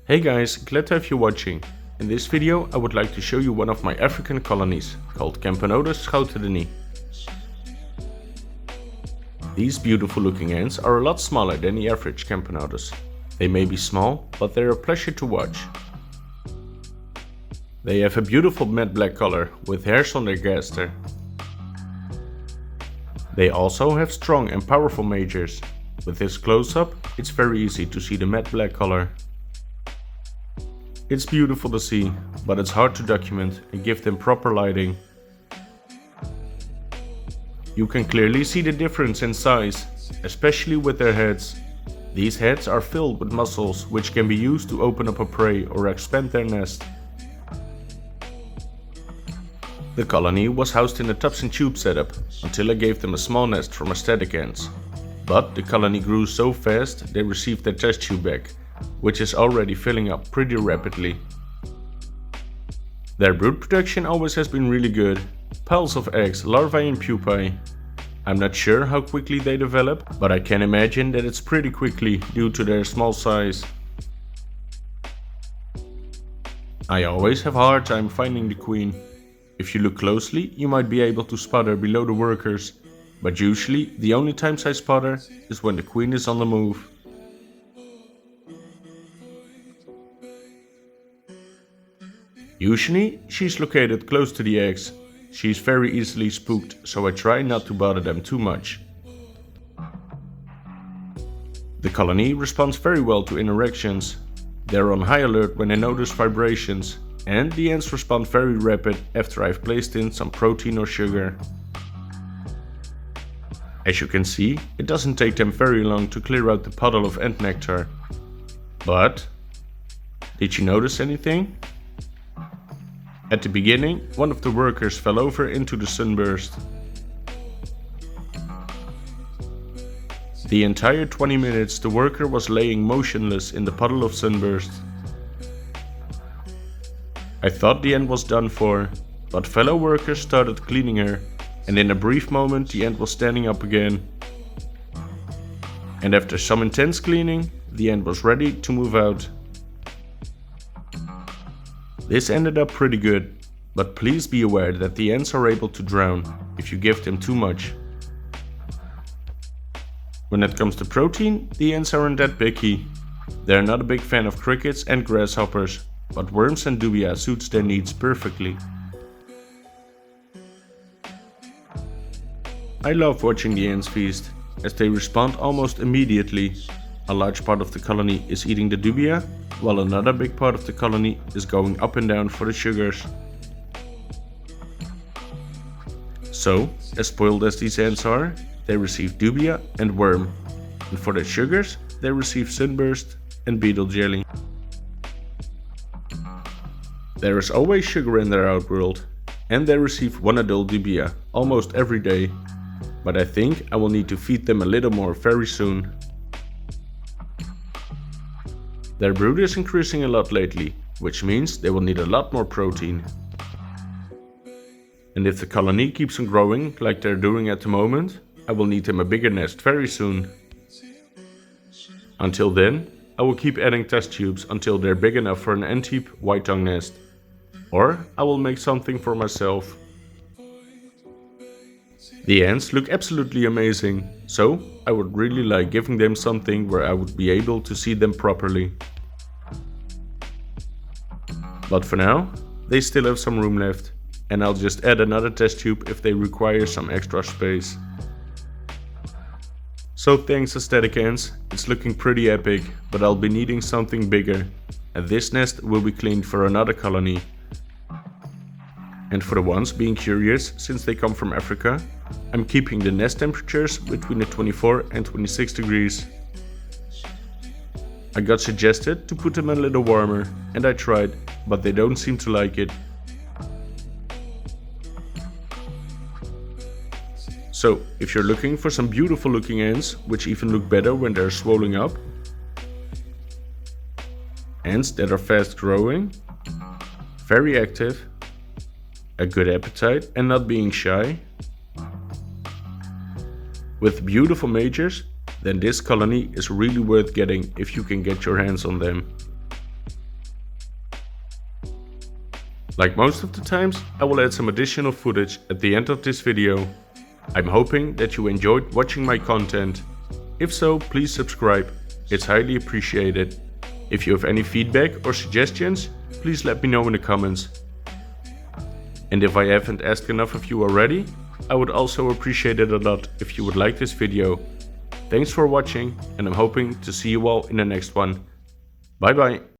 Hey guys, glad to have you watching. In this video I would like to show you one of my African colonies called Camponotus Schoutedeni. These beautiful looking ants are a lot smaller than the average Camponotus. They may be small, but they're a pleasure to watch. They have a beautiful matte black color with hairs on their gaster. They also have strong and powerful majors. With this close-up, it's very easy to see the matte black color. It's beautiful to see, but it's hard to document and give them proper lighting. You can clearly see the difference in size, especially with their heads. These heads are filled with muscles which can be used to open up a prey or expand their nest. The colony was housed in a tubs and tube setup until I gave them a small nest from Esthetic Ants. But the colony grew so fast they received their test tube back, which is already filling up pretty rapidly. Their brood production always has been really good. Piles of eggs, larvae and pupae. I'm not sure how quickly they develop, but I can imagine that it's pretty quickly due to their small size. I always have a hard time finding the queen. If you look closely, you might be able to spot her below the workers, but usually the only times I spot her is when the queen is on the move. Usually she's located close to the eggs. She's very easily spooked, so I try not to bother them too much. The colony responds very well to interactions. They're on high alert when they notice vibrations, and the ants respond very rapid after I've placed in some protein or sugar. As you can see, it doesn't take them very long to clear out the puddle of ant nectar. But did you notice anything? At the beginning, one of the workers fell over into the sunburst. The entire 20 minutes the worker was laying motionless in the puddle of sunburst. I thought the ant was done for, but fellow workers started cleaning her, and in a brief moment the ant was standing up again. And after some intense cleaning, the ant was ready to move out. This ended up pretty good, but please be aware that the ants are able to drown if you give them too much. When it comes to protein, the ants aren't that picky. They're not a big fan of crickets and grasshoppers, but worms and dubia suits their needs perfectly. I love watching the ants feast, as they respond almost immediately. A large part of the colony is eating the dubia, while another big part of the colony is going up and down for the sugars. So, as spoiled as these ants are, they receive dubia and worm, and for their sugars they receive sunburst and beetle jelly. There is always sugar in their outworld, and they receive one adult dubia almost every day, but I think I will need to feed them a little more very soon. Their brood is increasing a lot lately, which means they will need a lot more protein. And if the colony keeps on growing like they're doing at the moment, I will need them a bigger nest very soon. Until then, I will keep adding test tubes until they're big enough for an antkeep white tongue nest. Or I will make something for myself. The ants look absolutely amazing, so I would really like giving them something where I would be able to see them properly. But for now, they still have some room left, and I'll just add another test tube if they require some extra space. So thanks Esthetic Ants, it's looking pretty epic, but I'll be needing something bigger, and this nest will be cleaned for another colony. And for the ones being curious, since they come from Africa, I'm keeping the nest temperatures between the 24 and 26 degrees. I got suggested to put them a little warmer, and I tried, but they don't seem to like it. So, if you're looking for some beautiful looking ants, which even look better when they're swollen up, ants that are fast growing, very active, a good appetite and not being shy, with beautiful majors, then this colony is really worth getting if you can get your hands on them. Like most of the times, I will add some additional footage at the end of this video. I'm hoping that you enjoyed watching my content. If so, please subscribe, it's highly appreciated. If you have any feedback or suggestions, please let me know in the comments. And if I haven't asked enough of you already, I would also appreciate it a lot if you would like this video. Thanks for watching, and I'm hoping to see you all in the next one. Bye bye.